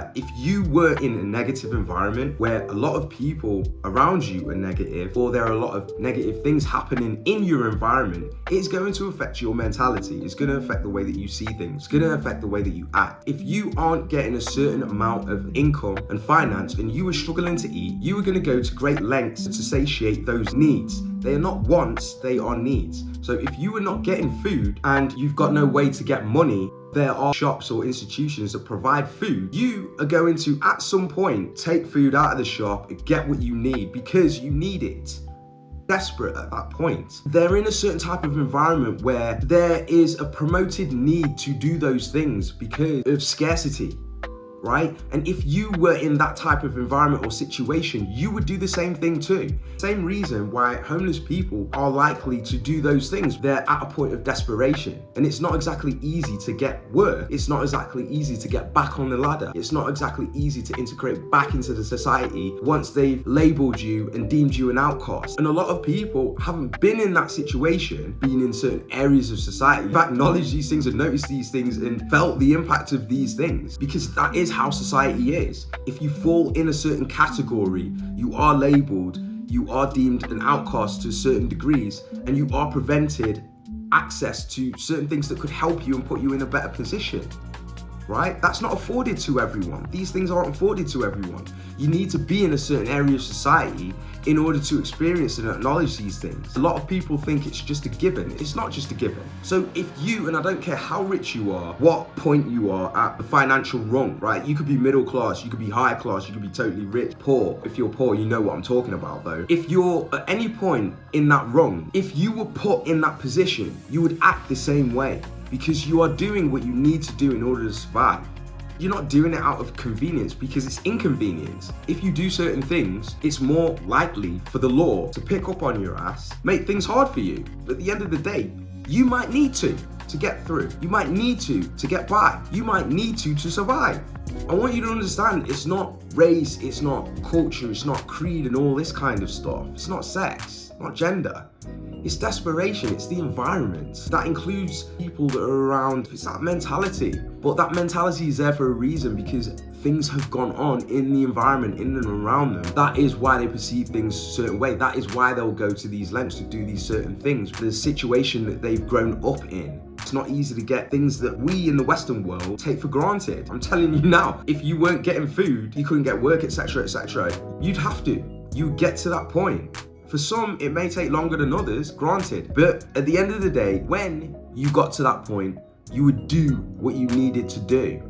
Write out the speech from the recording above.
that if you were in a negative environment where a lot of people around you are negative, or there are a lot of negative things happening in your environment, it's going to affect your mentality. It's going to affect the way that you see things. It's going to affect the way that you act. If you aren't getting a certain amount of income and finance and you are struggling to eat, you are going to go to great lengths to satiate those needs. They are not wants, they are needs. So if you are not getting food and you've got no way to get money, there are shops or institutions that provide food. You are going to, at some point, take food out of the shop and get what you need because you need it. Desperate at that point. They're in a certain type of environment where there is a promoted need to do those things because of scarcity. Right? And if you were in that type of environment or situation, you would do the same thing too. Same reason why homeless people are likely to do those things. They're at a point of desperation. And it's not exactly easy to get work. It's not exactly easy to get back on the ladder. It's not exactly easy to integrate back into the society once they've labeled you and deemed you an outcast. And a lot of people haven't been in that situation, been in certain areas of society, have acknowledged these things and noticed these things and felt the impact of these things, because that is how society is. If you fall in a certain category, you are labeled, you are deemed an outcast to certain degrees, and you are prevented access to certain things that could help you and put you in a better position. Right? That's not afforded to everyone. These things aren't afforded to everyone. You need to be in a certain area of society in order to experience and acknowledge these things. A lot of people think it's just a given. It's not just a given. So if you, and I don't care how rich you are, what point you are at the financial rung, right? You could be middle class, you could be high class, you could be totally rich, poor. If you're poor, you know what I'm talking about though. If you're at any point in that rung, if you were put in that position, you would act the same way, because you are doing what you need to do in order to survive. You're not doing it out of convenience because it's inconvenience. If you do certain things, it's more likely for the law to pick up on your ass, make things hard for you. But at the end of the day, you might need to get through. You might need to get by. You might need to survive. I want you to understand, it's not race, it's not culture, it's not creed and all this kind of stuff. It's not sex, not gender. It's desperation, it's the environment. That includes people that are around, it's that mentality. But that mentality is there for a reason, because things have gone on in the environment, in and around them. That is why they perceive things a certain way. That is why they'll go to these lengths to do these certain things. The situation that they've grown up in. It's not easy to get things that we in the Western world take for granted. I'm telling you now, if you weren't getting food, you couldn't get work, etc., etc., you'd have to. You'd get to that point. For some, it may take longer than others, granted. But at the end of the day, when you got to that point, you would do what you needed to do.